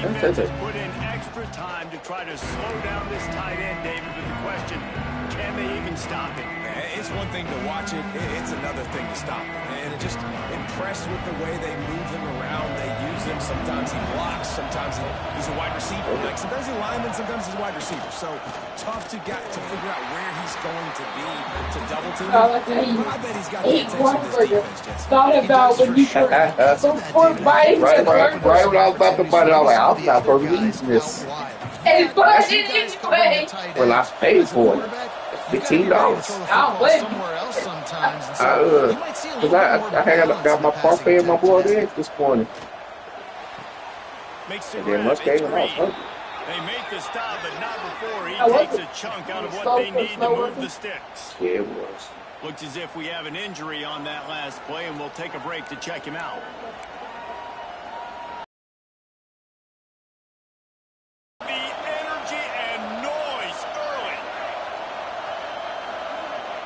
defense has put in extra time to try to slow down this tight end, David, with the question, can they even stop it? It's one thing to watch it. It's another thing to stop it. And just impressed with the way they move him around. They use him. Sometimes he blocks. Sometimes he's a wide receiver. Like sometimes he's a lineman. Sometimes he's a wide receiver. So tough to figure out where he's going to be to double team him. But I bet he's got the attention of this defense, Jesse. Thought about when you were biting right when I was about to bite it, I was like, I'm not going to be using this. and put it anyway. Well, I paid for it. $15. I'll win. Because I got my parfait and my boiled eggs this morning. And then much came off. They make the stop, but not before he takes a chunk out of what they need to move the sticks. Yeah, it was. Looks as if we have an injury on that last play, and we'll take a break to check him out. The energy and noise early.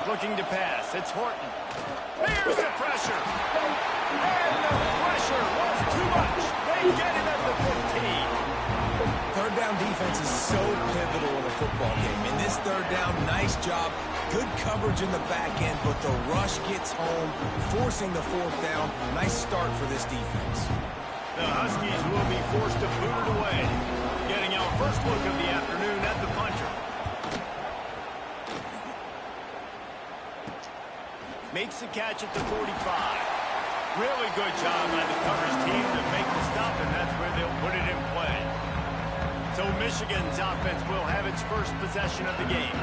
Looking to pass. It's Horton. Here's the pressure. And the pressure was too much. They get him at the 15. Third down defense is so pivotal in a football game. In this third down, nice job. Good coverage in the back end, but the rush gets home, forcing the fourth down. Nice start for this defense. The Huskies will be forced to boot it away. Getting our first look of the afternoon at the puncher. Makes the catch at the 45. Really good job by the coverage team to make the stop, and that's where they'll put it in play. So Michigan's offense will have its first possession of the game.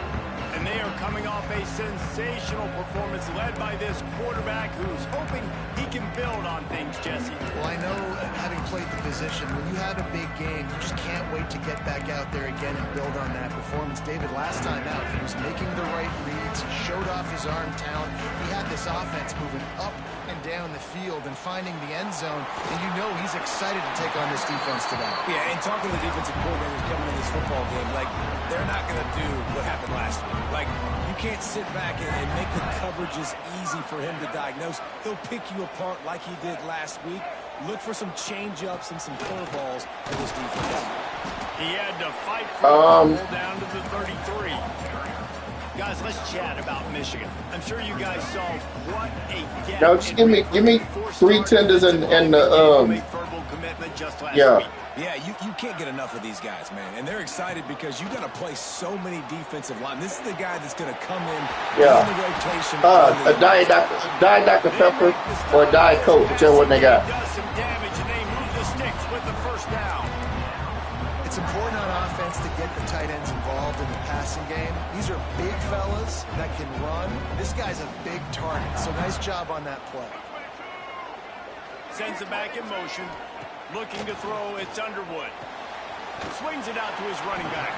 And they are coming off a sensational performance led by this quarterback who's hoping he can build on things, Jesse. Well, I know, having played the position, when you have a big game, you just can't wait to get back out there again and build on that performance. David, last time out, he was making the right reads, showed off his arm talent. He had this offense moving up and down the field and finding the end zone, and you know he's excited to take on this defense today. Yeah, and talking to the defensive coordinators coming in this football game, like, they're not going to do what happened last week. Like, you can't sit back and make the coverages easy for him to diagnose. He'll pick you apart like he did last week. Look for some change-ups and some curveballs for this defense. He had to fight for the ball down to the 33. Guys, let's chat about Michigan. I'm sure you guys saw what a get. No, just give me 3 tenders and verbal commitment just last week. Yeah, you can't get enough of these guys, man. And they're excited because you got to play so many defensive line. This is the guy that's going to come in the rotation. A Diet Dr. Pepper or a Diet Coke, whichever one they got. Does some damage, and they move the sticks with the first down. It's important on offense to get the tight ends involved in the passing game. These are big fellas that can run. This guy's a big target, so nice job on that play. Sends it back in motion. Looking to throw, it's Underwood. Swings it out to his running back.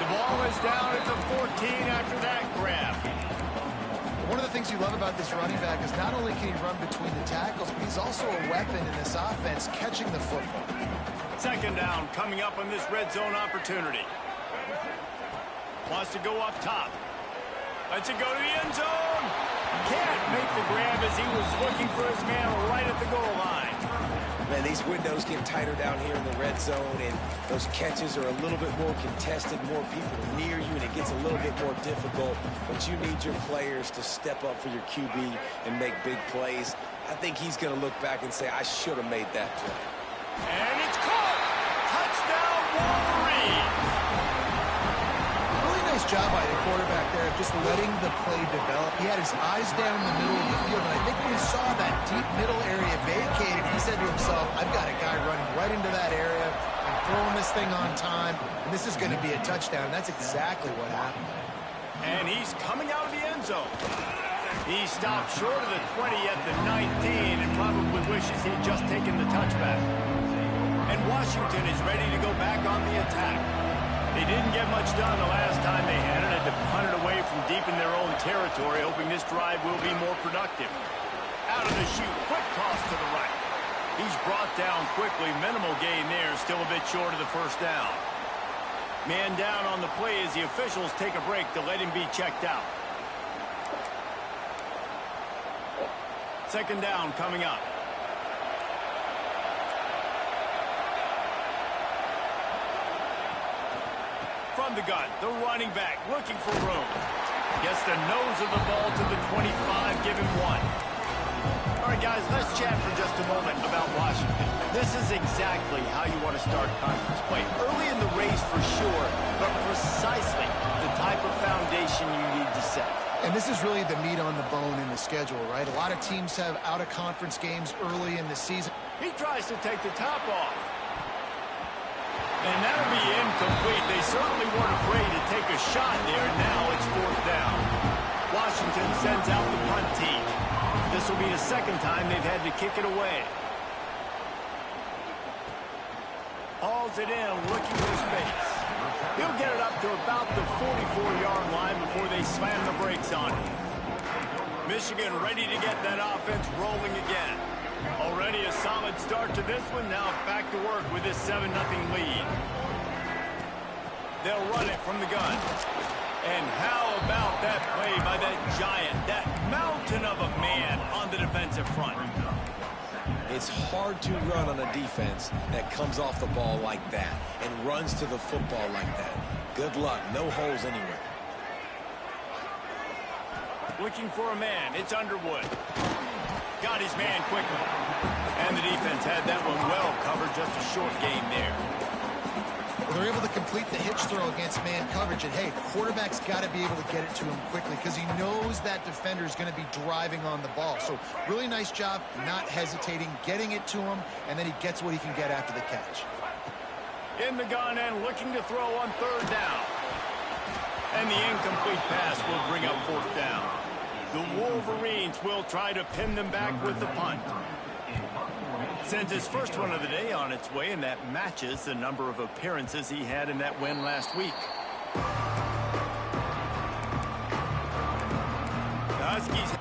The ball is down at the 14 after that grab. One of the things you love about this running back is not only can he run between the tackles, but he's also a weapon in this offense, catching the football. Second down coming up on this red zone opportunity. Wants to go up top. Lets it go to the end zone. Can't make the grab as he was looking for his man right at the goal line. Man, these windows get tighter down here in the red zone, and those catches are a little bit more contested, more people near you, and it gets a little bit more difficult. But you need your players to step up for your QB and make big plays. I think he's going to look back and say, I should have made that play. And it's caught! Touchdown, Wolverines! Really nice job by the quarterback there of just letting the play develop. He had his eyes down in the middle of the field, and I think when he saw that deep middle area vacated, he said to himself, I've got a guy running right into that area. I'm throwing this thing on time, and this is going to be a touchdown. That's exactly what happened. And he's coming out of the end zone. He stopped short of the 20 at the 19 and probably wishes he'd just taken the touchback. And Washington is ready to go back on the attack. They didn't get much done the last time they had it. Had to punt it away from deep in their own territory, hoping this drive will be more productive. Out of the chute, quick toss to the right. He's brought down quickly. Minimal gain there, still a bit short of the first down. Man down on the play as the officials take a break to let him be checked out. Second down coming up. From the gun, the running back looking for room. Gets the nose of the ball to the 25, give him 1. All right, guys, let's chat for just a moment about Washington. This is exactly how you want to start conference play. Early in the race for sure, but precisely the type of foundation you need to set. And this is really the meat on the bone in the schedule, right? A lot of teams have out-of-conference games early in the season. He tries to take the top off. And that'll be incomplete. They certainly weren't afraid to take a shot there. Now it's 4th down. Washington sends out the punt team. This will be the second time they've had to kick it away. Hauls it in, looking for space. He'll get it up to about the 44-yard line before they slam the brakes on it. Michigan ready to get that offense rolling again. Already a solid start to this one. Now back to work with this 7-0 lead. They'll run it from the gun. And how about that play by that giant, that mountain of a man on the defensive front? It's hard to run on a defense that comes off the ball like that and runs to the football like that. Good luck. No holes anywhere. Looking for a man. It's Underwood. Got his man quickly. And the defense had that one well covered. Just a short game there. They're able to complete the hitch throw against man coverage. And, hey, the quarterback's got to be able to get it to him quickly because he knows that defender is going to be driving on the ball. So really nice job not hesitating, getting it to him, and then he gets what he can get after the catch. In the gun and looking to throw on 3rd down. And the incomplete pass will bring up 4th down. The Wolverines will try to pin them back with the punt. Sends his first one of the day on its way, and that matches the number of appearances he had in that win last week. The Huskies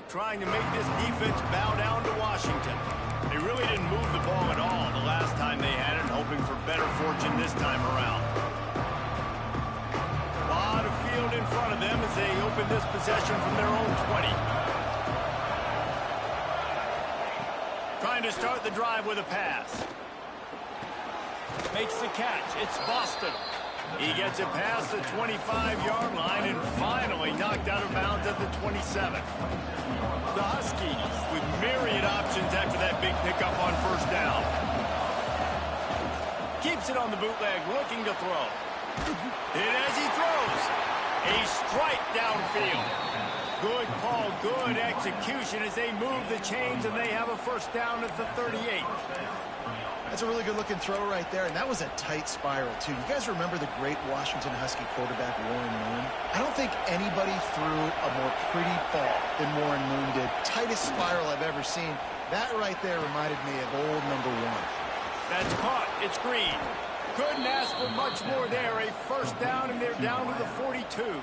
trying to make this defense bow down to Washington. They really didn't move the ball at all the last time they had it, hoping for better fortune this time around. A lot of field in front of them as they open this possession from their own 20. Trying to start the drive with a pass. Makes the catch. It's Boston. He gets it past the 25-yard line and finally knocked out of bounds at the 27. The Huskies with myriad options after that big pickup on 1st down. Keeps it on the bootleg, looking to throw. And as he throws, a strike downfield. Good call, good execution as they move the chains, and they have a 1st down at the 38. That's a really good-looking throw right there, and that was a tight spiral, too. You guys remember the great Washington Husky quarterback, Warren Moon? I don't think anybody threw a more pretty ball than Warren Moon did. Tightest spiral I've ever seen. That right there reminded me of old number 1. That's caught. It's Green. Couldn't ask for much more there. A 1st down, and they're down to the 42.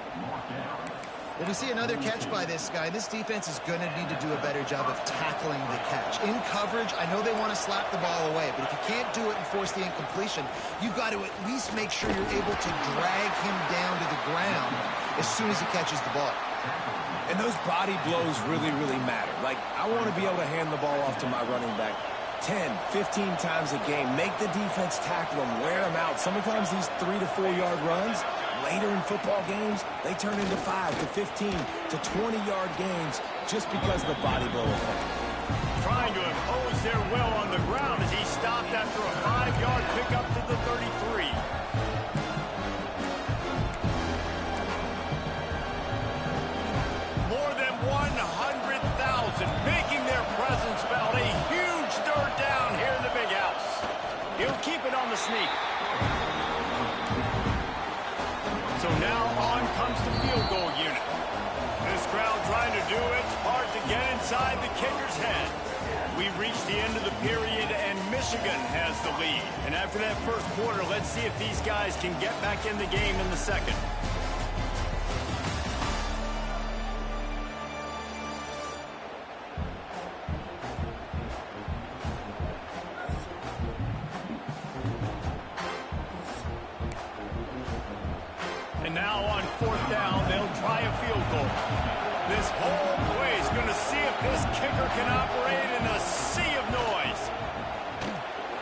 Well, we see another catch by this guy. This defense is going to need to do a better job of tackling the catch. In coverage, I know they want to slap the ball away, but if you can't do it and force the incompletion, you've got to at least make sure you're able to drag him down to the ground as soon as he catches the ball. And those body blows really, really matter. Like, I want to be able to hand the ball off to my running back 10, 15 times a game. Make the defense tackle him, wear him out. Sometimes these 3 to 4 yard runs, later in football games, they turn into 5 to 15 to 20-yard gains just because of the body blow effect. Trying to impose their will on the ground as he stopped after a 5-yard pickup to the 33. More than 100,000 making their presence felt. A huge 3rd down here in the big house. He'll keep it on the sneak. So now on comes the field goal unit. This crowd trying to do its part to get inside the kicker's head. We've reached the end of the period, and Michigan has the lead. And after that 1st quarter, let's see if these guys can get back in the game in the 2nd. And now on 4th down, they'll try a field goal. This whole place going to see if this kicker can operate in a sea of noise.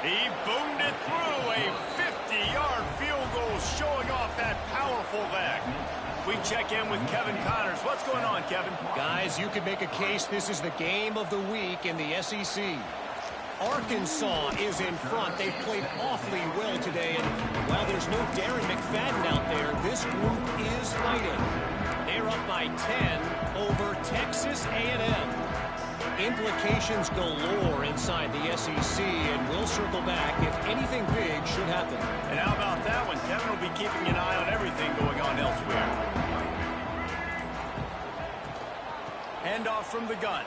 He boomed it through a 50-yard field showing off that powerful leg. We check in with Kevin Connors. What's going on, Kevin? Guys, you could make a case this is the game of the week in the SEC. Arkansas is in front. They've played awfully well today, and while there's no Darren McFadden out there, this group is fighting. They're up by 10 over Texas A&M. Implications galore inside the SEC, and we'll circle back if anything big should happen. And how about that one? Kevin will be keeping an eye on everything going on elsewhere. Handoff from the gun.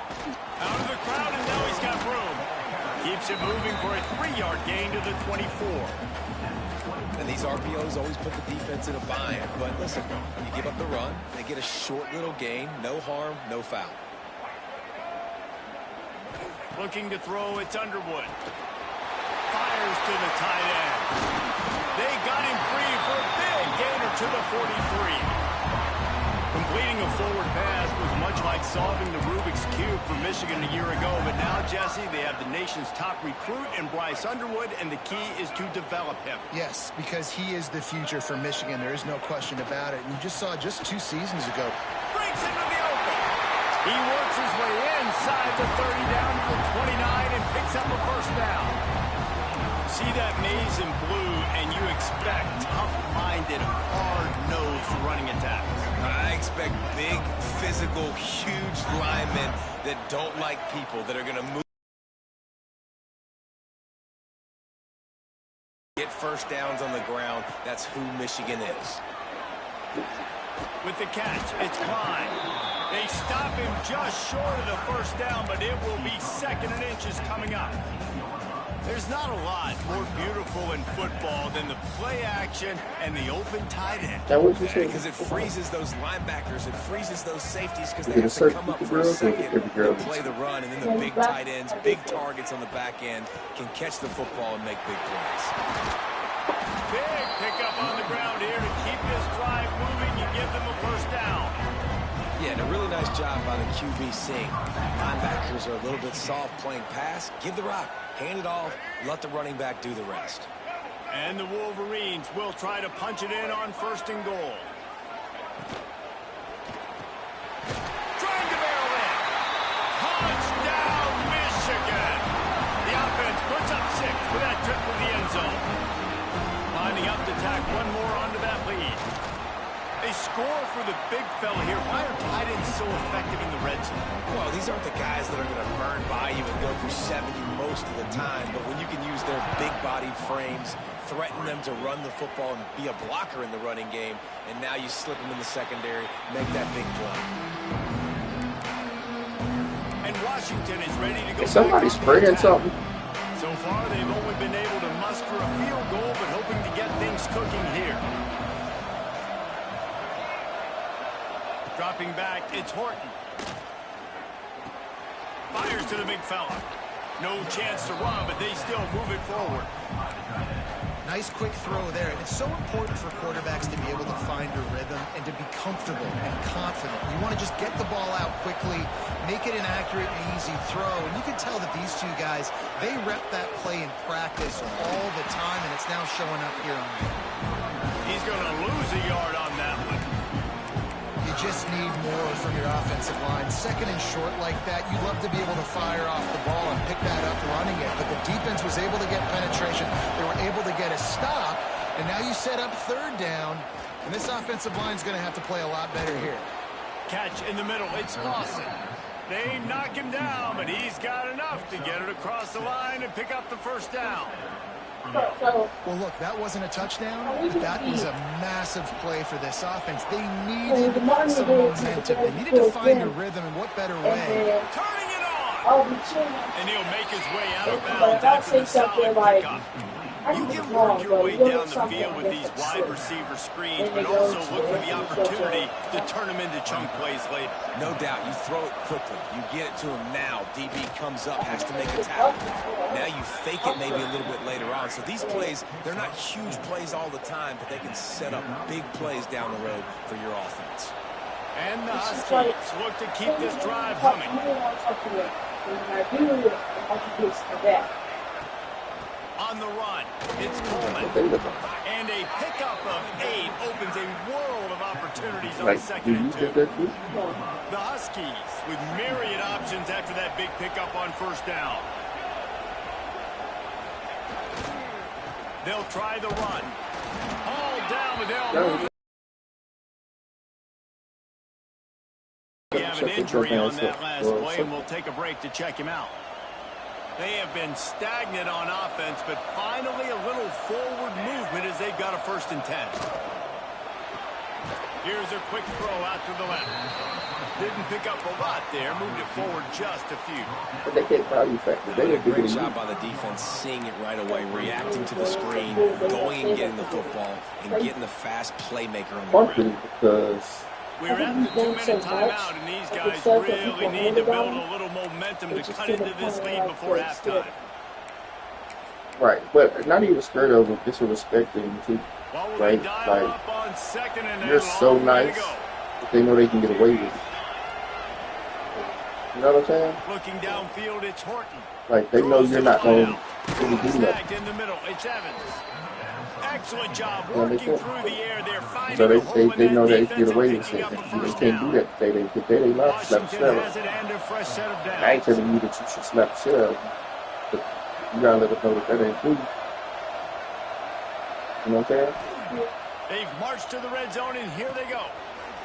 Out of the crowd, and now he's got room. Keeps it moving for a 3-yard gain to the 24. And these RPOs always put the defense in a bind. But listen, you give up the run, they get a short little gain, no harm, no foul. Looking to throw, it's Underwood. Fires to the tight end. They got him free for a big gainer to the 43. Completing a forward pass was much like solving the Rubik's Cube for Michigan a year ago. But now, Jesse, they have the nation's top recruit in Bryce Underwood, and the key is to develop him. Yes, because he is the future for Michigan. There is no question about it. And you just saw just 2 seasons ago. Breaks into the open. He works his way inside the 30 down to the 29 and picks up a first down. See that maize in blue, and you expect tough-minded, hard-nosed running attacks. I expect big, physical, huge linemen that don't like people, that are going to move. Get first downs on the ground. That's who Michigan is. With the catch, it's Klein. They stop him just short of the first down, but it will be 2nd and inches coming up. There's not a lot more beautiful in football than the play action and the open tight end. Because it freezes those linebackers, it freezes those safeties because they have to come up for a second and play the run, and then the big tight ends, big targets on the back end can catch the football and make big plays. Big pickup on the ground here to keep this drive moving. You give them a first down. Yeah, and a really nice job by the QB seeing linebackers are a little bit soft playing pass. Give the rock, hand it off, let the running back do the rest. And the Wolverines will try to punch it in on 1st and goal. Trying to barrel in. Touchdown, Michigan. The offense puts up 6 with that trip to the end zone. Lining up to tack one more onto that lead. They score for the big fella here. Why are tight ends so effective in the red zone? Well, these aren't the guys that are going to burn by you and go for 70 most of the time, but when you can use their big-bodied frames, threaten them to run the football and be a blocker in the running game, and now you slip them in the secondary, make that big play. And Washington is ready to go. Somebody's spraying something. So far, they've only been able to muster a field goal, but hoping to get things cooking here. Dropping back, it's Horton. Fires to the big fella. No chance to run, but they still move it forward. Nice quick throw there. And it's so important for quarterbacks to be able to find a rhythm and to be comfortable and confident. You want to just get the ball out quickly, make it an accurate and easy throw. And you can tell that these two guys, they rep that play in practice all the time, and it's now showing up here on them. He's going to lose a yard on that one. You just need more from your offensive line. 2nd and short like that, you'd love to be able to fire off the ball and pick that up running it. But the defense was able to get penetration. They were able to get a stop. And now you set up 3rd down. And this offensive line is going to have to play a lot better here. Catch in the middle. It's Lawson. They knock him down, but he's got enough to get it across the line and pick up the first down. Well, look, that wasn't a touchdown. That was a massive play for this offense. They needed some momentum. They needed to find a rhythm, and what better way? Turning it on! And he'll make his way out of bounds after the solid pickup. You can work your way down the field with these wide receiver screens, but also look for the opportunity to turn them into chunk plays later. No doubt, you throw it quickly. You get it to him now. DB comes up, has to make a tackle. Now you fake it maybe a little bit later on. So these plays, they're not huge plays all the time, but they can set up big plays down the road for your offense. And the Huskies look to keep this drive humming. On the run, it's Coleman. And a pickup of 8 opens a world of opportunities on second and 2. The Huskies with myriad options after that big pickup on first down. They'll try the run. All down with Elm. We have an injury on that last play, and we'll take a break to check him out. They have been stagnant on offense, but finally a little forward movement as they've got a 1st and 10. Here's a quick throw out to the left. Didn't pick up a lot there, moved it forward just a few. But they can't probably effective. They did a great job by the defense, seeing it right away, reacting to the screen, going and getting the football, and getting the fast playmaker on the ground. Because we're at the 2-minute timeout, and these guys really need to build a little momentum to cut into this lead before halftime. Right, but not even scared of them, disrespecting too. Right, like you're so nice that they know they can get away with it. You know what I'm saying? Looking downfield, it's Horton. Like they know you're not going to do that. In the middle, it's Evans. Excellent job working through the air there. So they know they can get away with it. They can't do that today. They love slap shell. I ain't telling you that you should slap shell, but you gotta let us know that ain't true. You know what I'm saying? They've marched to the red zone, and here they go.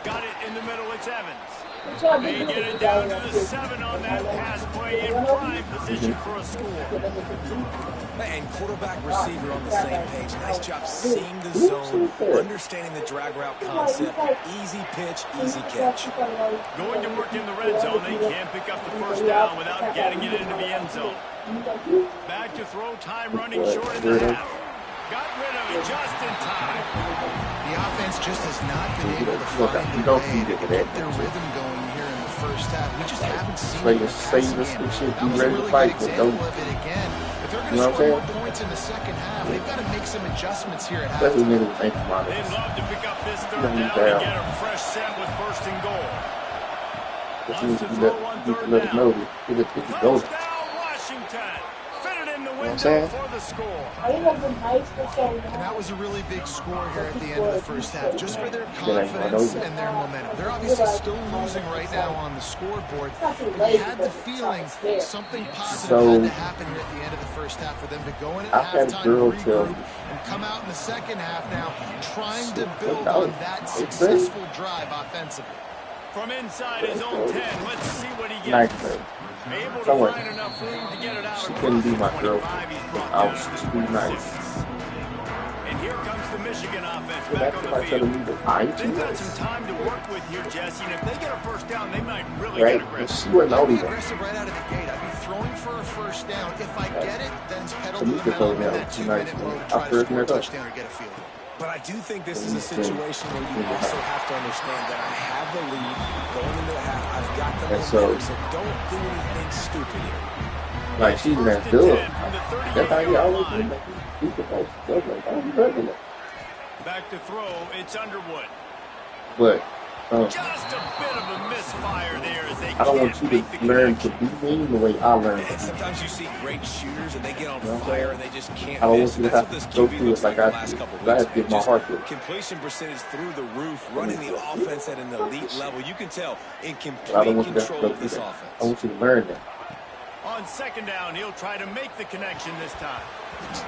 Got it in the middle, it's Evans. They get it down to the 7 on that pass play in prime position for a score. And quarterback receiver on the same page. Nice job seeing the zone, understanding the drag route concept. Easy pitch, easy catch. Going to work in the red zone, they can't pick up the 1st down without getting it into the end zone. Back to throw, time running short in the half. Got rid of it just in time. The offense just has not been able to find a way to get their rhythm going here in the first half. We just haven't seen it. That was a really good example of it again. If they're going to score more points in the second half, they've got to make some adjustments here at halftime. They'd love to pick up this 3rd down and get a fresh set with 1st and goal. Wants to throw on 3rd down. First down, Washington. Fitted in the window for the score. And that was a really big score here at the end of the first half, just for their confidence and their momentum. They're obviously still losing right now on the scoreboard, but you had the feeling something positive had to happen here at the end of the first half for them to go in at halftime, regroup, and come out in the second half now trying to build on that successful drive offensively. From inside his own 10, let's see what he gets. Able to find enough room to get it out. She couldn't be my girl. I was too nice. And here comes the Michigan offense back on the field. They've got some time to work with here, Jesse, and if they get a 1st down, they might really get aggressive. I'd be aggressive right out of the gate. I'd be throwing for a 1st down. If I get it, then it's pedal to the metal in that 2-minute mode and try to score a touchdown or get a field. But I do think this is a situation where you also have to understand that I have the lead going into the half. I've got the momentum, so don't do anything stupid here. Like, she's that good. That's how you always do it. Back to throw, it's Underwood. But just a bit of a misfire there as they I don't want you to learn to be mean the way I learned. And sometimes you see great shooters and they get on fire and they just can't I don't miss. want you to have to go through it like I did. I had to get my heart through. Completion percentage through the roof, running the offense at an elite level. You can tell in complete control of this offense. I want you to learn that. On 2nd down, he'll try to make the connection this time.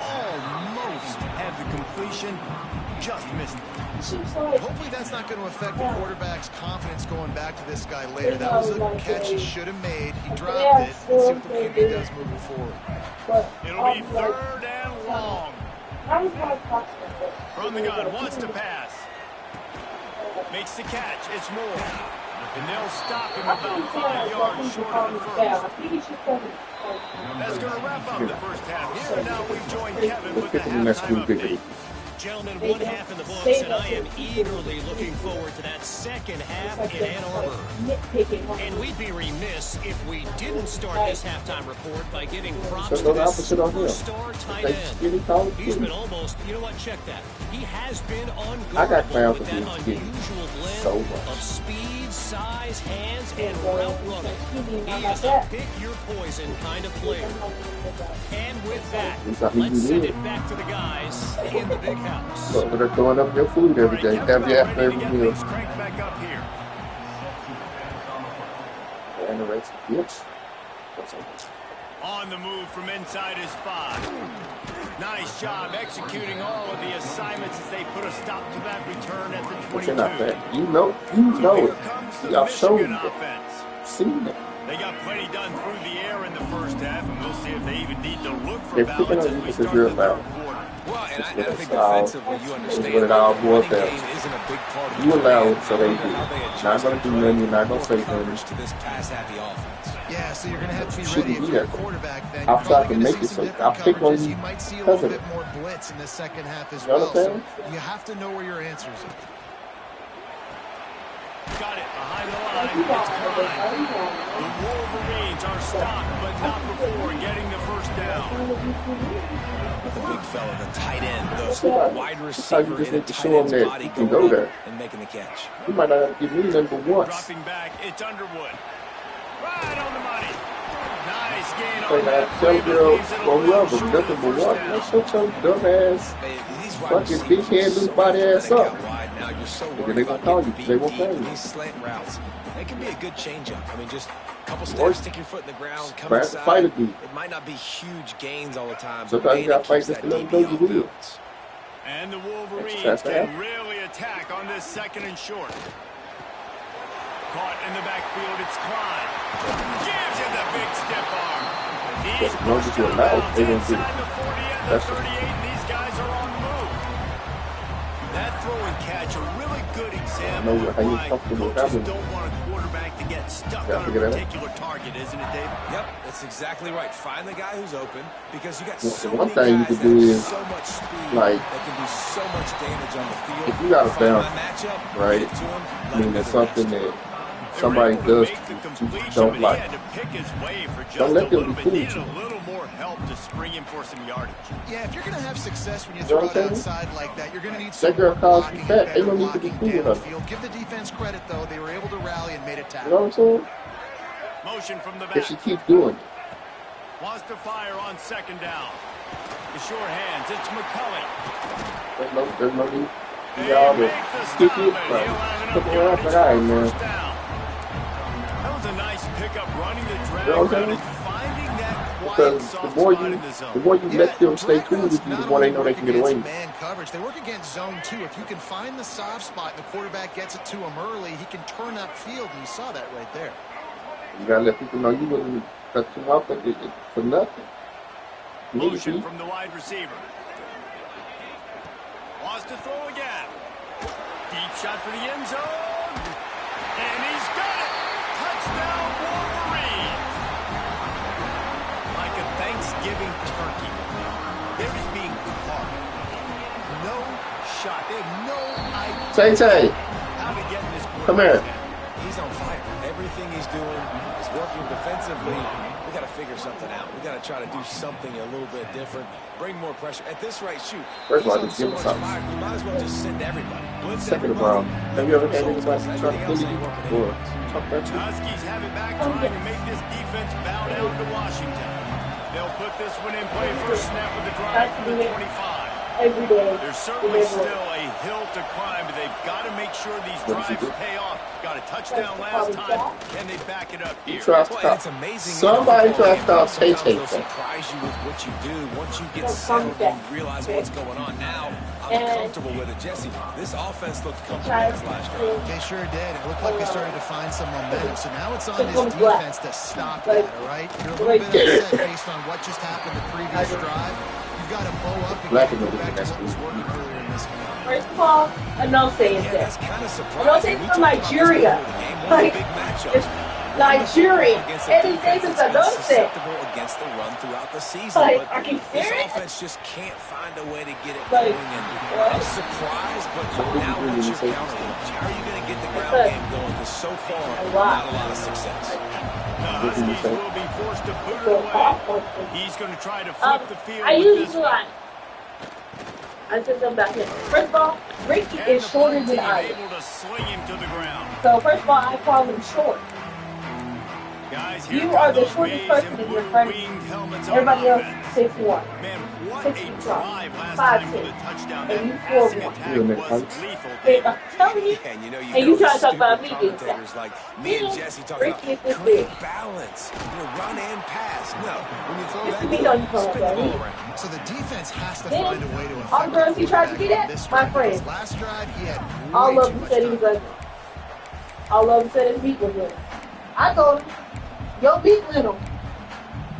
Almost had the completion, just missed it. Hopefully that's not going to affect the quarterback's confidence going back to this guy later. That was a catch he should have made. He dropped it. Let's see what the QB does moving forward. It'll be 3rd and long. From the gun, wants to pass. Makes the catch. It's Moore. And they'll stop him about 5 yards short of the 1st. That's going to wrap up the first half. Here now we join Kevin with the halftime update. Gentlemen, one half in the books, and I am eagerly looking forward to that second half in Ann Arbor. And we'd be remiss if we didn't start this halftime report by giving props to this superstar tight end. He's been almost, you know what, check that. He has been unguardable with that unusual blend of speed, size, hands, and route running. He is a pick-your-poison kind of player. And with that, let's send it back to the guys in the big house. But they're throwing up your food every day. Every after every meal. And the rest, yes. On the move from inside his 5. Nice job executing all of the assignments as they put a stop to that return at the 22. But you're not bad. You know it. Y'all showed it. Seen it. They got plenty done through the air in the first half, and we'll see if they even need to look for balance as we start the third quarter. Well, and I think defensively, you understand what it all boils down. isn't a big part of You allow it, so they do. Not going to do nothing. You're not going to say nothing. to this pass-happy offense. Yeah, so you're going to have to be ready if you're a quarterback. Then I'll try to make it so I'll pick on you. You might see a little bit more blitz in the second half as well. So you have to know where your answers are. Got it behind the line. It's Klein. The Wolverines are stopped, but not before getting the first down. The big fella, the tight end, the wide receiver just in a need to tight show end's him body that you can go there and making the catch. You might not give me number once. Dropping back, it's Underwood. Right on the money. Nice gain Say on that. that, tell girl, or whoever, nothing but one. That's your dumbass. Fucking big head, loose body ass up. Now you're so Then they gonna call you. They won't pay you. These slant routes, they can be a good change-up. I mean, just a couple steps, stick your foot in the ground, come inside. Fight a dude. It might not be huge gains all the time. Sometimes you gotta fight this little baby wheel. And the Wolverines can really attack on this second and short. Caught in the backfield, it's Klein. Gives him the big stiff arm. He's pushed out of bounds inside the 40 and the 38, and these guys are on the move. That throw and catch, a really good example of why coaches don't want a quarterback to get stuck on a particular target, isn't it, Dave? Yep, that's exactly right. Find the guy who's open because you got so one many thing you guys can do that have is, so much speed like, that can do so much damage on the field. if you got a Find bounce, my matchup, right? get it to him, I let him mean, do it's the rest. something that somebody does you don't like. Don't let them be cool with you. A little more help to spring him for some yardage. Yeah, if you're going to have success when you throw it outside like that, you're going to need some That girl calls you blocking, fat. They don't need to be blocking cool with her. downfield. Give the defense credit, though. They were able to rally and made a You tackle. know what I'm saying? Motion from the If back. she keeps doing it. Wants to fire on second down. The short hands, it's McCulley. There's no need. Y'all to stick it, but put the around for that, man. That was a nice pickup, running the drag You know what I'm route and saying? finding that quiet Because soft the more spot in the you zone. let them stay cool with you, the more they know they can get away with it. Man coverage. They work against zone 2. If you can find the soft spot and the quarterback gets it to him early, he can turn upfield, and you saw that right there. You gotta let people know you wouldn't cut them off for nothing. Motion from the wide receiver. Wants to throw again. Deep shot for the end zone. And he's got it. Touchdown, Wolverines. Like a Thanksgiving turkey. They're just being carved. No shot. They have no idea Tay, how to get in this come here. He's on fire. Everything he's doing is working defensively. We got to figure something out. We got to try to do something a little bit different. Bring more pressure. At this rate, shoot. First of all, He's just give on him so much something. fire. You might as well just send everybody. Blitz Second of everybody. all, have you ever had anybody try to Everything bully else you ain't working or anyways. talk about you? Huskies have it back, trying to make this defense bow down to Washington. They'll put this one in play first snap of the drive from the 25. Every day. There's certainly still a hill to climb, but they've got to make sure these drives pay off. Got a touchdown last time. Can they back it up here? You try to Well, stop. it's amazing. Somebody try to stop Tay Sometimes Tay. they'll surprise you with what you do. Once you get settled and you realize what's going on now, I'm comfortable with it. Jesse, this offense looked comfortable this last drive. They sure did. It looked like they started to find some momentum. So now it's on this defense to stop that, all right? You're a little bit upset based on what just happened the previous drive. You've got to bow up and Black go and back to that's what was working earlier in this game. First of all, I know saying Yeah, this. that's kind of I don't surprising. think from Nigeria. Like, Big matchup. it's Nigerian. Eddie Davis, I noticed that. Against the run throughout the season, Like, but are you this serious? offense just can't find a way to get it Like, going. And what? I'm surprised, but now what's your counter? How are you going to get the ground Like, game going? Because so far, a not lot. a lot of success. The Huskies will be forced to boot it away. He's going to try to flip the field I with usually this do one. like. I said something about him. First of all, Ricky And is the shorter punt than team I am. able to sling him to the ground. So first of all, I call him short. Guys, here You come are the those shortest maize person and in your blue friend. winged helmets on Everybody else offense. 6'1". Man, what 6 a feet drive tall. last 5'10". time with a touchdown. And you That passing 4'1". attack You and was Hunts. lethal. Hey, I'm telling you. Yeah, and you know you And you get trying all to talk these about stupid me, dude. commentators like me and Jesse talking Ricky about is this create big. balance, run and pass. No, when you throw This that to me deep, don't talk spin the about ball me. around. So the defense has to Then, find a way to all the girls affect he tried to the get quarterback at, on this my drive, because friend. last drive he had All way of too them much said he was time. ugly. All of them said his beat was little. I told him, your beat little.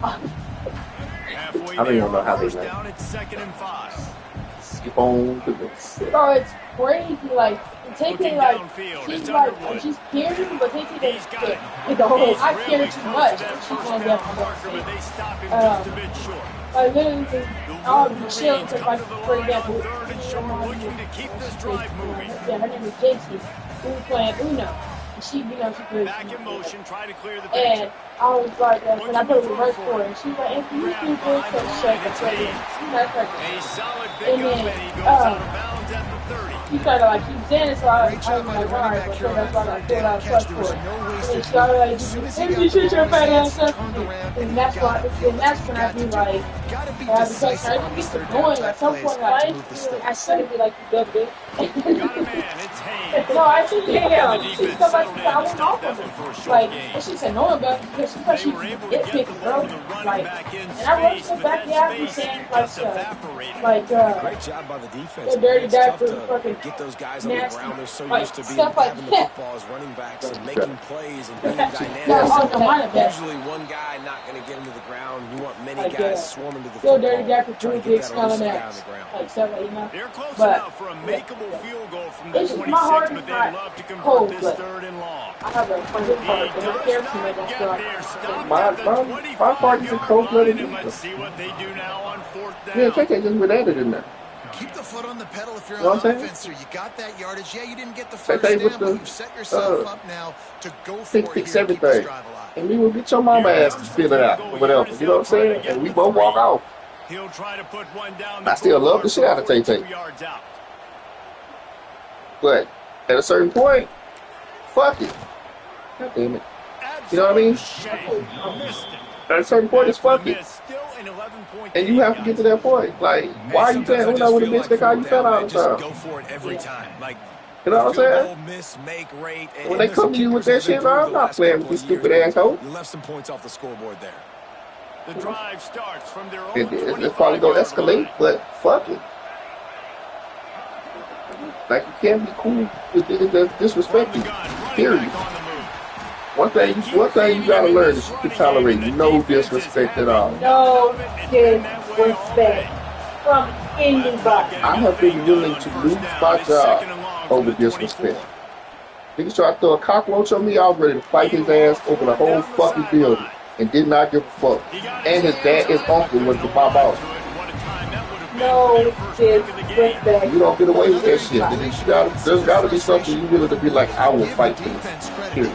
Halfway I don't even there, know how they first know. down at 2nd and 5. Skip on to the set. Bro, it's crazy. Like, Looking taking like, downfield, she's it's like, Underwood. she's carrying, but taking it He's got it. with the whole, He's I care really too close much. to that She's first gonna down get marker, but my they stop him just a bit short. Like, literally, The all the Wolverines children, come like, to the for line on example, 3rd and short, looking to keep this drive moving. yeah, her name is JC. We were playing Uno. And she, you know, she plays. Back in motion, try to clear the And picture. I was like, when I put a reverse for her, and she's like, if you do this, so shut the fuck up. That's her. A solid And pickup, then, and he goes out of bounds at the 30. she started like keep saying it, so I Great was job by the like, running alright, back but here so on that's why I that pulled out catch. plus There for was it. no And wasted then she started like, As soon as he maybe got you the should your ball fat in his ass hands, up. turned around, And that's why, and that's when I be like, gotta be I have to take decisive her on to these get third the down going. type At some plays point, to like, move the sticks. I shouldn't be like, you dumb bitch. Got a man, it's Haynes. No, I should The damn. She defense felt like settled in I to went stop off that of one for a her. short Like, gain. and she's annoying, but because she thought They she were able to get get picked, the bro. ball to the running Like, back in and I rushed space, her but back that there after space saying, just evaporated. Great job by the defense. the dirty It's tough diaper to fucking get those guys on the nasty, ground. They're so like, used to being stuff like having the that. football as running backs and making plays and being Yeah, dynamic. on the line of that. Usually one guy not going to get him to the ground. You want many Like, guys swarming to the Still football, dirty diaper, trying blue to big get that smelling elusive guy on ass. the ground. Like, stuff like, you know. They're close But, enough for a makeable field goal from the it's just 26, my heart but is they'd not love to convert cold, this but 3rd and long. I have a funny He part, but my does character not made that get stuff. there. Stopped My at the part is a 25-yard cold-blooded line, and defense. let's see what they do now on 4th down. Yeah, KK just went at it in there. Keep the foot on the pedal if you're You know on what I'm saying? offense here. You got that yardage. Yeah, you didn't get the Say first they down, with but the, you've set yourself up now to go for it here fix and keep this everything. drive alive. And we will get your mama ass to fill it out or whatever. You know what I'm saying? And we both walk off. He'll try to put one down. I still love the shit out of Tay Tay. 42 yards out. But at a certain point, fuck it. God damn it. You know what I mean? Shame. Missed it. At a certain point, it's fuck it. Miss. Still an 11-point And you have to get to that point. Like, why are you saying who know with a bitch that call you fat all the Just time? go for it every time. Like, You know what I'm field saying? goal, miss, make, rate. And When they there's come some to you with keepers that have shit, improved I'm the not last playing couple with of you stupid years. asshole. You left some points off the scoreboard there. The drive starts from their own It's probably gonna 25-yard escalate, line. but fuck it. Like, you can't be cool with the disrespect. From the gun, running Period. back on the move. One thing you gotta learn is you can tolerate no disrespect at all. No disrespect from anybody. I have been willing to lose my job over disrespect. Niggas try to throw a cockroach on me, I was ready to fight his ass over the whole fucking building and did not give a fuck. And his dad, his uncle was my boss. No disrespect. You don't get away with that shit. There's gotta be something you willing to be like, I will fight this. Period.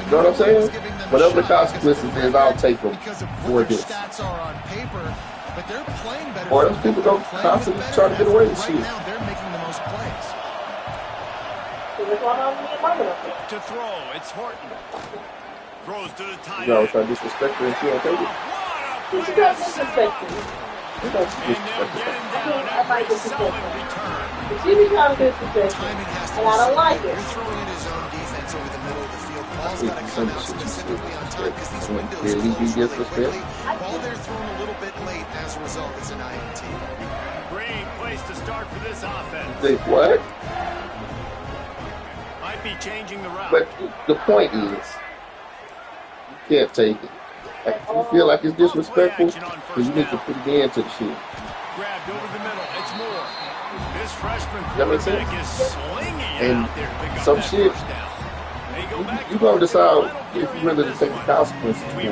You know what I'm saying? Whatever the consequences is, I'll take them for this. Or those people don't constantly try to get away with shit. Now they're making the most plays. To throw, it's Horton. Throws to the tight You know, end. try to disrespect her and she don't take it. You should not disrespect me. You know, And she they'll disrespect get her. him down I might after a disrespect solid him. return. But she be trying to disrespect me. Timing has to And I don't like it. You're throwing in his own defense over the middle of the field. Ball's got to come out specifically on time because these windows Did he close do really disrespect? quickly. Ball there thrown a little bit late. As a result, it's an INT. Great place to start for this offense. Say what? Might be changing the route. But the point is, you can't take it. Like, if you feel like it's disrespectful, then you need to put the end to the shit. Grabbed over the middle. It's Moore. This freshman That makes sense? quarterback is slinging it And out there to pick up some that shit- first down. You're going to decide if you're willing to take the consequences for it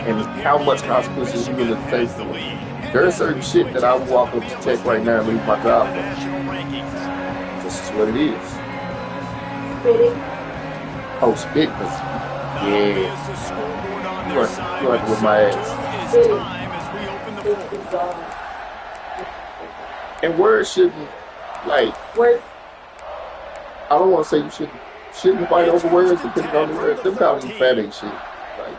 and how much consequences you're willing to take for it. There's certain shit that I would walk up to Tech right now and leave my job for. This is what it is. Spitting. Oh, spit. Yeah. You are with my ass. And words shouldn't, like, Words. I don't want to say you shouldn't fight over words, depending on the words. Them calling you fat ain't shit. Like,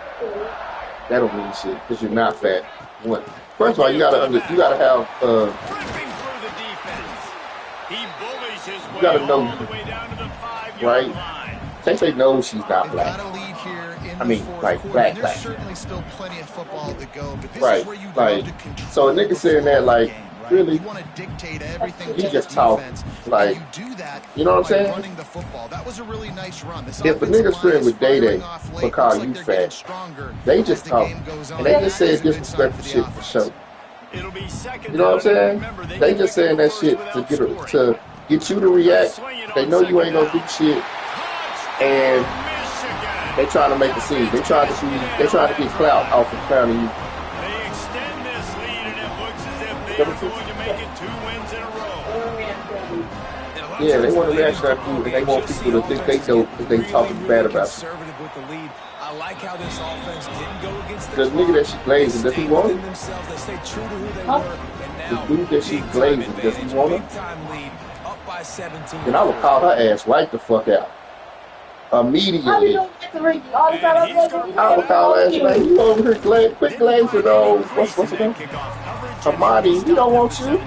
that don't mean shit, because you're not fat. One. First of all, you gotta have, you gotta know, right? They know she's not black. I mean, like, black. Certainly still plenty of football to go, but this Right, is where you like, go to control so a nigga saying that, like, really, you want to dictate everything he to just the talk, defense, like, and you do that you know what I'm by saying? running the football. That was a really nice run. This If a offensive nigga's line friend is with Day Day firing off late. for calling Looks you like they're getting fat, stronger they as just the talk, game goes on. and they just say It's a good sign disrespectful for the shit for offense. show. You know what I'm saying? They just saying that shit to get you to react. They know you ain't gonna do shit, and they trying to make a scene. They trying to get clout off of clowning you. They extend this lead, and it looks as if they are going to make it 2 wins in a row. Yeah, they want to reaction out you, and they want people to think they know because they talking bad about you. I like how this offense didn't go against The nigga that she glazing, does he want it? They stay true to who they Huh? were, and The now dude that she glazing, does he want her? big time lead, up by 17. Then I would call her ass right the fuck out. How you Immediately. don't get the ring all the time? I would call her ass right. You over here quit glazing on, what's her name? Amani, he don't want you.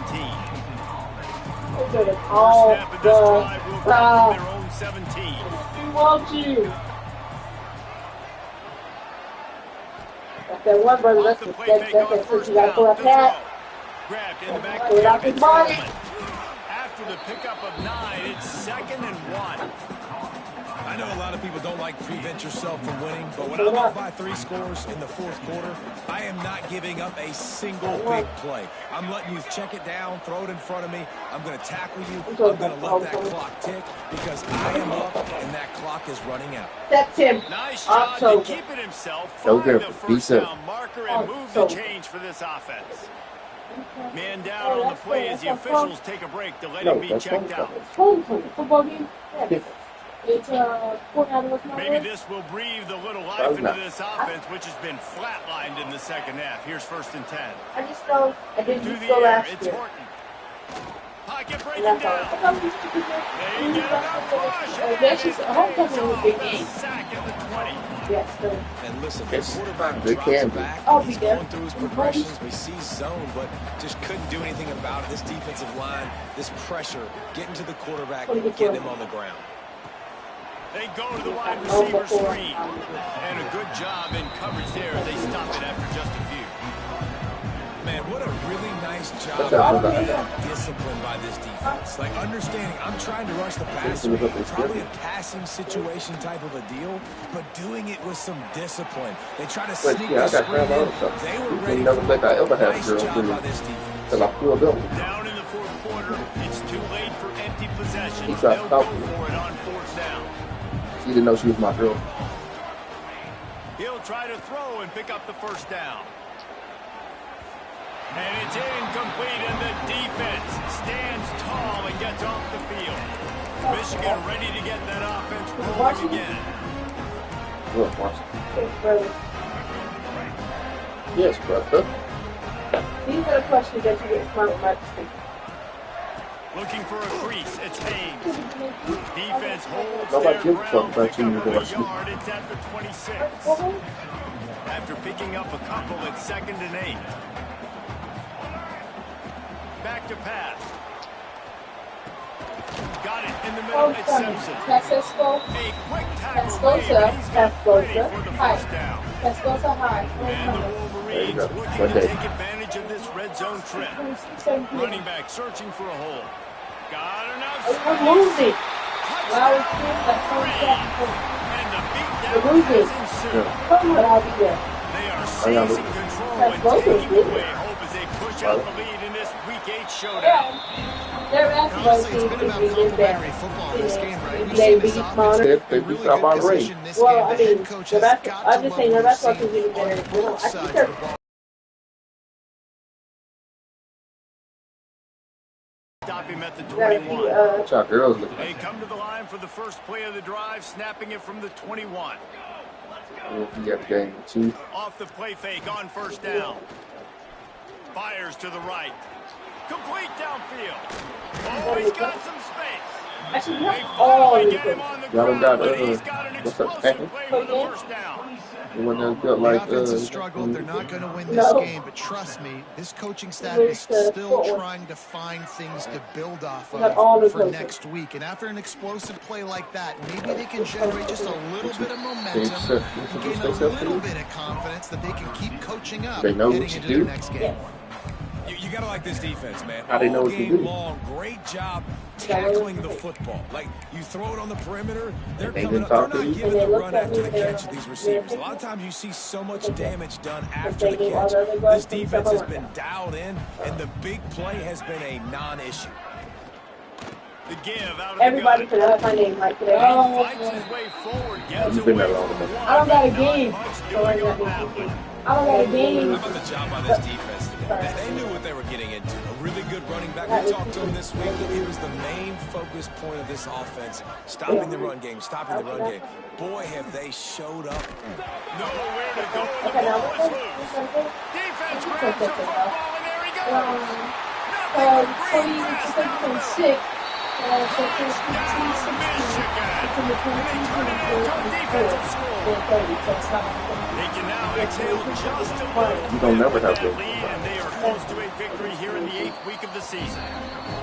Oh, the crowd. Their own 17. We want you. That one brother, that's that since you gotta pull up that. Grabbed in the back. Pull it out his body. After the pickup of 9, it's 2nd and 1. I know a lot of people don't like prevent yourself from winning, but when I'm up by 3 scores in the 4th quarter, I am not giving up a single big play. I'm letting you check it down, throw it in front of me. I'm going to tackle you. I'm going to let that clock tick because I am up and that clock is running out. That's him. Nice job to October. keep it himself. So Find the good. first Decent. down marker and move the change for this offense. Man down on the play as the officials take a break to let him be checked out. Football game? Yeah. It's 4 out of Maybe this will breathe a little life into this offense, which has been flatlined in the second half. Here's 1st and 10. I just know I didn't To just the go air, last it's year. Horton. Pocket And breaking that's down. all. They get enough rush. That's just a homecoming was a big game. Sack at the 20. Yes, so. And listen, It's- the quarterback they drops can be. back. I'll be He's there. going through his progressions. We see zone, but just couldn't do anything about it. This defensive line, this pressure, getting to the quarterback, getting him on the ground. They go to the wide receiver screen. And a good job in coverage there. They stop it after just a few. Man, what a really nice job That's of discipline by this defense. Like, understanding I'm trying to rush the passer, probably a passing situation type of a deal, but doing it with some discipline. They try to But sneak yeah, I the got screen crap out in. of something. They were You ready never for think I ever a had nice girls job do by it. this defense. Till I pulled up. Down in the 4th quarter. It's too late for empty possession. He tried to They'll go stop me. for it on 4th down. She didn't know she was my girl. He'll try to throw and pick up the 1st down. And it's incomplete, and the defense stands tall and gets off the field. Michigan ready to get that offense rolling again. Look, watch. Yes, brother. Yes, brother. These are the questions that you get smart about to speak. Looking for a crease. It's Haynes. Defense holds Nobody their gives a fuck ground. about Pick you up when you a go to sleep. yard. It's at the 26. After picking up a couple, it's 2nd and 8. Back to pass. Got it in the middle. It's Simpson. Tesco. A quick tackle Tescosa. made, and he's ready Tescosa. for the Hi. 1st down. Tescosa high. And the There you Wolverines go. looking to Okay. take advantage of this red zone trip. 26-17. Running back searching for a hole. Got enough We're space. losing. Wow, Touchdown, it's like and the We're beatdown losing. has ensued. Come on, I'll be there. They are I got seizing it. control That's and both of taking them. away hope as they push push out the lead in this Week 8 showdown. Their basketball team It's been about is complementary better. football in this game, right? We've They seen be this offense smarter. in They really beat out good by Ray. position this Well, game. I The mean, head coach the has basketball. got I'm to just saying their love what basketball we're team is seeing better. on both I think sides they're of the ball. Stop him at the better. 21. Watch out, girls look They like come to the line for the first play of the drive, snapping it from the 21. you got the game too. Off the play fake on first down. Fires to the right. Complete downfield. Oh, he's got some space. Actually, They not all finally of get him them. on the Y'all don't ground, got, but he's got an what's up, explosive play for the Okay. first down. The one that felt The like offense has struggled. They're not going to win this game, but trust me, this coaching staff is still trying to find things to build off of for next week. And after an explosive play like that, maybe they can generate just a little bit of momentum and gain a little bit of confidence that they can keep coaching up They know heading what you into do. their next game. You got to like this defense, man. How they know All what to game do. long, great job tackling the football. Like, you throw it on the perimeter, they're They coming didn't up. talk They're to not you. giving the run after the catch of these receivers. A lot of times you see so much damage done after the catch. This defense has been dialed in, and the big play has been a non-issue. The give out of Everybody the could have my name right today. gun. He Oh, fights his way forward, gets You've been away there long from enough. one, I don't got a but game. not much So doing I on got that this. one. I don't got a game. How about the job by this defense today? They knew what they were getting into. A really good running back. We talked to him this week. It was the main focus point of this offense. Stopping the run game, stopping the run game. Boy, have they showed up. Nowhere to go, and the Okay, now ball let's is loose. Defense grabs the football, and there he goes. Nothing but green grass down the middle. 26. Touchdown, Michigan. And they turn it into a defensive score. They can now exhale just a little. You don't never have that to. lead, and they are close to a victory here in the 8th week of the season.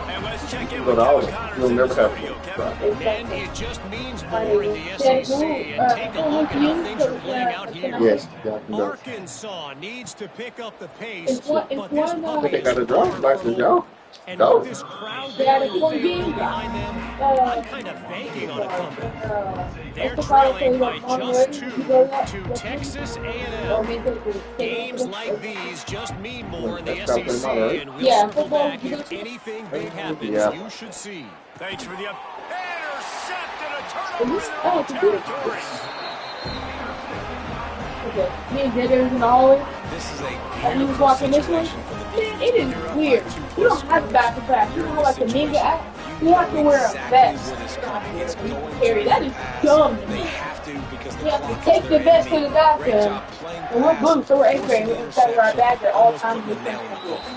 And let's check in Go with to all Kevin of them. Connors You'll in the never have studio. to. Kevin. And it just means more in the SEC. And take a look at how things are playing out here. Yes, got to know. Arkansas needs to pick up the pace, It's one- but this puppy They is got a driver's far license, from y'all. over. And Go. with this crowd They had there a and full family game. behind them, I'm kind of banking on a comeback. They're What's the bottle trailing by thing? just You 2 go that? to Texas Or A&M. maybe Games like these just mean more in the That's definitely SEC, not right. and we'll Yeah, circle football, back if anything big happens. Yeah. You should see. Thanks for the up. Intercepted, a turnover in this- their oh, own it's a good- territory. Okay. Me and Jitters and all. This is a And he was watching this one. Man, it is weird. You don't have to back to back. You know, like the Ninja app, you have to wear a vest. Harry, that is dumb to They me. have to because the You have clock to is take the their vest to enemy. the doctor. Great job playing And we're pass. boots, so we're 8th grade. We have to have our back at all Almost times. putting the nail in the coffin.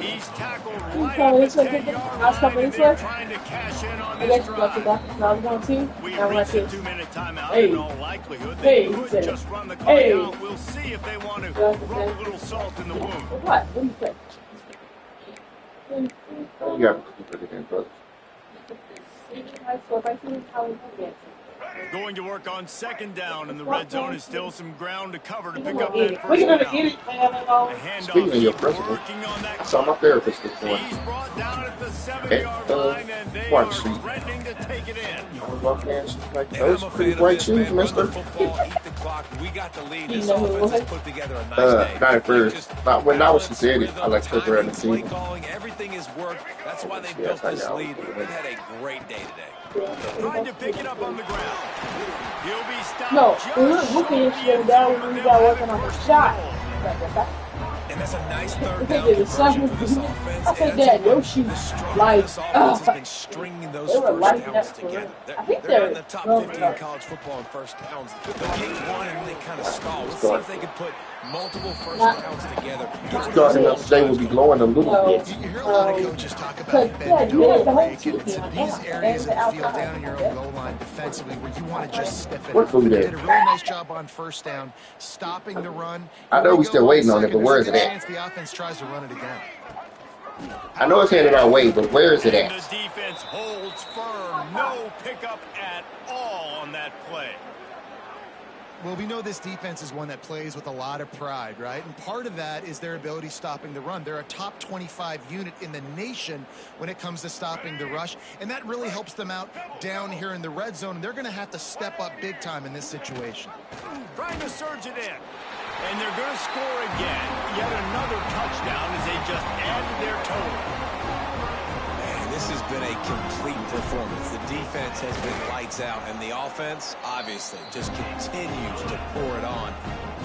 He's tackled You right coming at this the way, 10-yard I was coming line, and this they're way. trying to cash in on I this guess you got the drive. doctor. I was going to. We Now I'm like reached a this. 2-minute timeout. Hey. In all likelihood, Hey, they he could said it. just run the clock Hey. out. We'll see if they want to Just rub said. a little salt in the wound. What? What do you say? You got to put it in, brother. Going to work on second down, and the red zone is still some ground to cover to pick up that We're first gonna down. get it, man. The handoff, Speaking of your keep principal, working on that I saw my clock. therapist this morning. He's brought down at the Hey, 7-yard line, and they Mark are Street. threatening to take it in. I was walking in, she's like, And those I'm a pretty fan of bright this, shoes, man. Run mister. the football, eat the clock. We got the lead. This You know offense has what? put together a nice day. Not at first. Just Not when I was she balance, said it. I rhythm, like took her in the timing, play season. calling, everything has worked. That's why they Yes, built I this know. lead. They've had a great day today. Trying to pick it up on the ground. He'll be stopped No, just we were short looking of at the you end down zone, when but we they'll got have working it on the first and shot. goal. And that's a nice third They down did the conversion same. for this offense. I said, And that's Dad, your what shoes the strength like, of this offense has been stringing those they were first lighting downs up for together. real. They're, I think they're in they're the top well, 50 in college football in first downs. They'll get one and they kind of stall. Let's see if they can put multiple first downs together. Starting up today will be glowing a little bit. You hear a lot of coaches talk Because, about yeah, bending you over had the whole break, and it's team in on these that, areas and of the field outside. down in your own goal line defensively where you want to just stiff it What up. food They is? did a really nice job on first down, stopping the run. I know Here we go still waiting on it, second. but where There's is a it good at? chance the offense tries to run it again. I know it's headed our way, but where is it And at? the defense holds firm. No pickup at all on that play. Well, we know this defense is one that plays with a lot of pride, right? And part of that is their ability stopping the run. They're a top 25 unit in the nation when it comes to stopping the rush, and that really helps them out down here in the red zone. And they're going to have to step up big time in this situation. Trying to surge it in. And they're going to score again. Yet another touchdown as they just added their total. Man, this has been a complete performance. The defense has been lights out, and the offense, obviously, just continues to pour it on.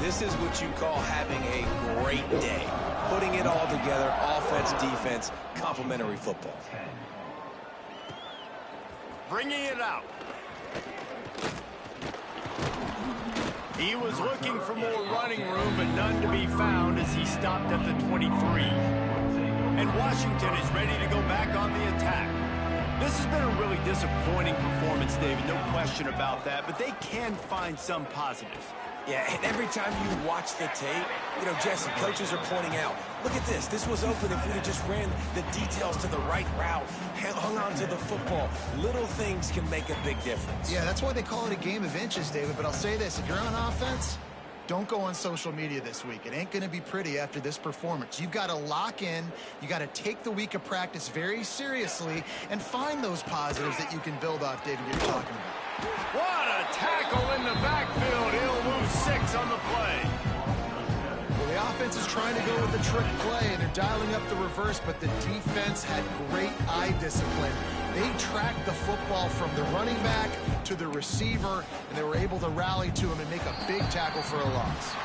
This is what you call having a great day. Putting it all together, offense, defense, complementary football. Bringing it out. He was looking for more running room, but none to be found as he stopped at the 23. And Washington is ready to go back on the attack. This has been a really disappointing performance, David, no question about that, but they can find some positives. Yeah, and every time you watch the tape, you know, Jesse, coaches are pointing out, look at this. This was open if we'd have just ran the details to the right route, hung on to the football. Little things can make a big difference. Yeah, that's why they call it a game of inches, David. But I'll say this, if you're on offense, don't go on social media this week. It ain't going to be pretty after this performance. You've got to lock in. You got to take the week of practice very seriously and find those positives that you can build off, David, you're talking about. What a tackle in the backfield. He'll lose 6 on the play. Well, the offense is trying to go with the trick play, and they're dialing up the reverse, but the defense had great eye discipline. They tracked the football from the running back to the receiver, and they were able to rally to him and make a big tackle for a loss.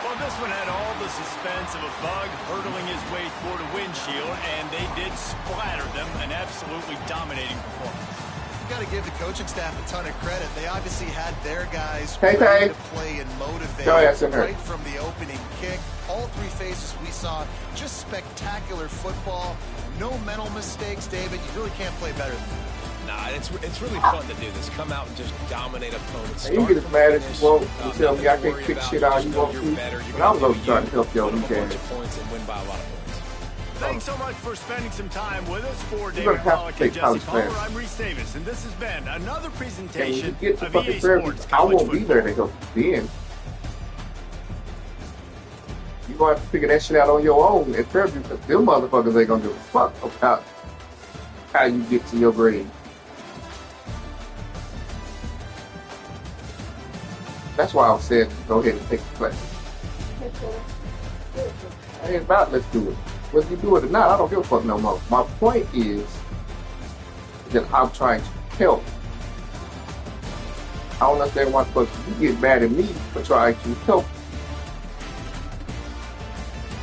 Well, this one had all the suspense of a bug hurtling his way toward a windshield, and they did splatter them. An absolutely dominating performance. Got to give the coaching staff a ton of credit. They obviously had their guys ready to play and motivate right from the opening kick. All 3 phases we saw, just spectacular football. No mental mistakes, David. You really can't play better than that. Nah, it's really fun to do this. Come out and just dominate opponents. You get as mad as you want. You tell me I can't kick shit out you want to. But I'm going to try to help your weekend. And win by a lot of points. Thanks so much for spending some time with us. For David Pollack and Jesse Palmer, I'm Reese Davis, and this has been another presentation of EA Sports College I won't be there to help you then. You're going to have to figure that shit out on your own at Fairview, because them motherfuckers ain't going to give a fuck about how you get to your grade. That's why I said go ahead and take the play. I ain't about let's do it. Whether you do it or not, I don't give a fuck no more. My point is that I'm trying to help. I don't understand why the fuck you get mad at me for trying to help.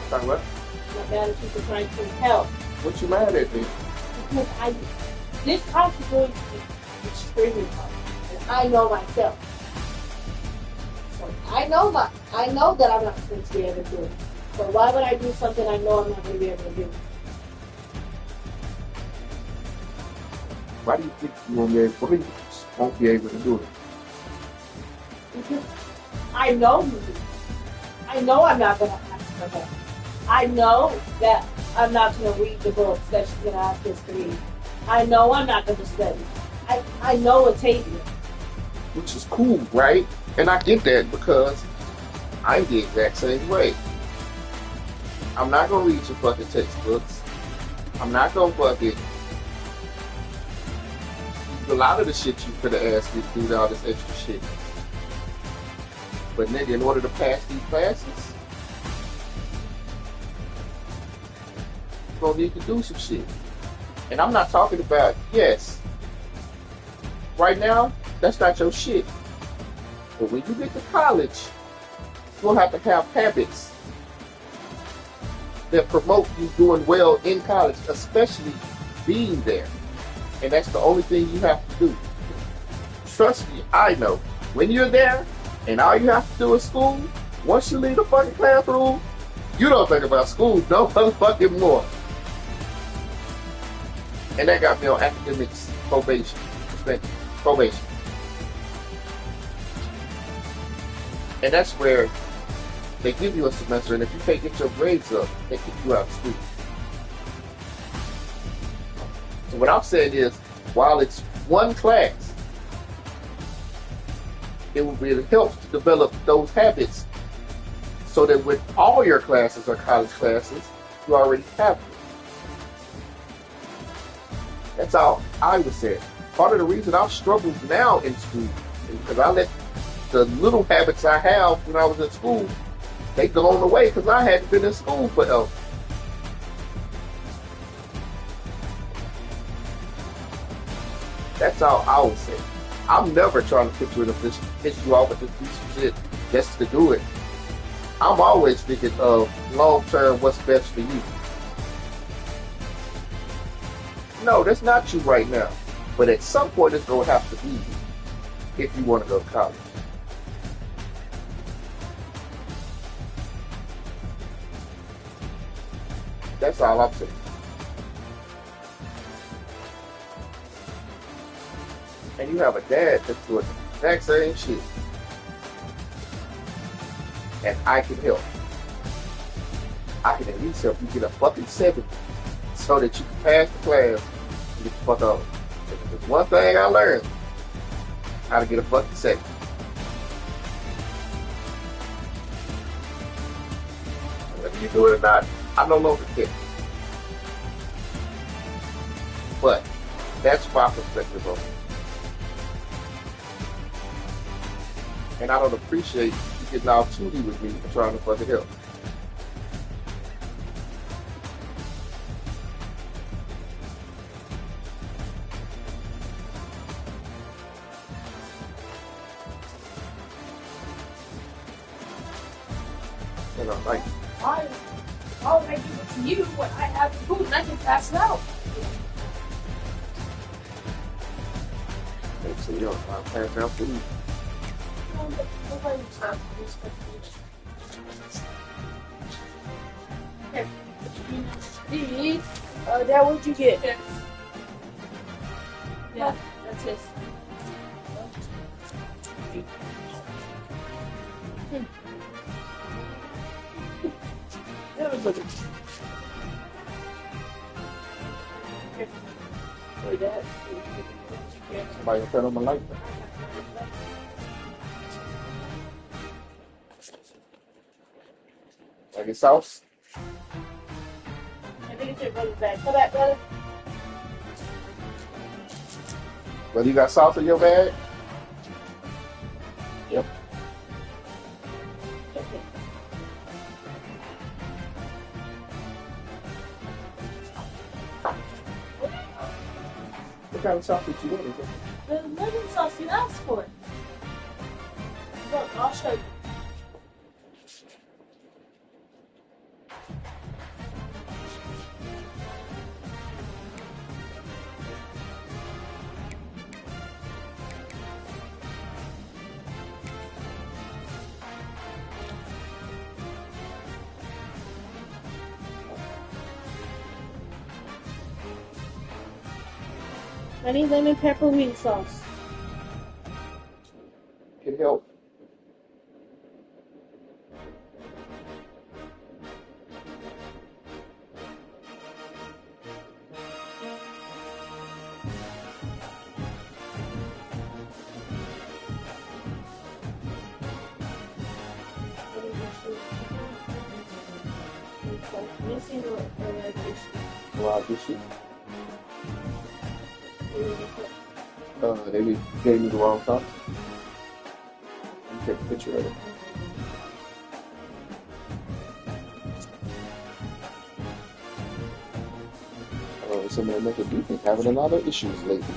Sorry, what? I'm not mad at you for trying to help. What you mad at me? Because this house is going to be extremely hard. And I know myself. So I know that I'm not going to be able to do it. So why would I do something I know I'm not going to be able to do? Why do you think you won't be able to do it? Because I know you do. I know I'm not going to ask for help. I know that I'm not going to read the books that she's going to ask us to read. I know I'm not going to study. I know it's Octavia. Which is cool, right? And I get that because I'm the exact same way. I'm not going to read your fucking textbooks. I'm not going to fucking a lot of the shit you could have asked me to do all this extra shit. But nigga, in order to pass these classes, you're going to need to do some shit. And I'm not talking about, yes, right now, that's not your shit. But when you get to college, you're going to have habits that promote you doing well in college, especially being there. And that's the only thing you have to do. Trust me, I know. When you're there, and all you have to do is school, once you leave the fucking classroom, you don't think about school no fucking more. And that got me on academics probation. And that's where they give you a semester, and if you can't get your grades up, they kick you out of school. So what I'm saying is, while it's one class, it will really help to develop those habits so that when all your classes are college classes, you already have them. That's all I would say. Part of the reason I've struggled now in school is because I let the little habits I have when I was in school, they gone away because I hadn't been in school forever. That's all I would say. I'm never trying to put you in a position to piss you off with this piece of shit just to do it. I'm always thinking of long term, what's best for you. No, that's not you right now. But at some point, it's going to have to be you if you want to go to college. That's all I'm saying. And you have a dad that's doing the exact same shit. And I can help. I can at least help you get a fucking 70 so that you can pass the class and get the fuck out. If there's one thing I learned, how to get a fucking 70. Whether you do it or not, I no longer care. But that's my perspective of it. And I don't appreciate you getting all 2D with me for trying to fucking help. And I'm like, Why would I give it to you when I have food and I can pass it out? they say, yo, I'm passing out food. These, that what you get? Yeah, that's it. That was good. Wait, that. Somebody will turn on my light. Like it's sauce. I think it's your brother's bag. Come back, brother. Whether you got sauce in your bag? Yep. Okay. What kind of sauce did you want? The lemon sauce you asked for. Look, I'll show you. I need lemon pepper wing sauce. Can help. Wow, this shit. They gave me the wrong sauce. Let me take a picture of it. Some of the mental defense having a lot of issues lately.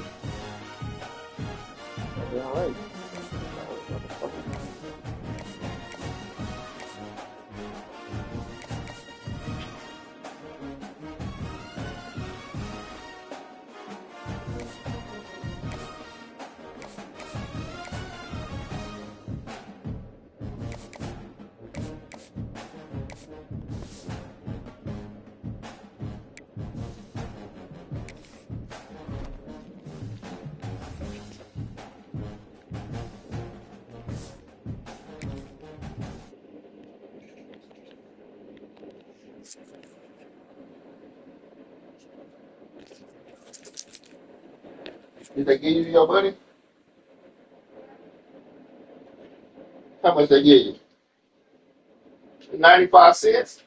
Yeah, all right. Did they give you your money? How much they give you? 95 cents?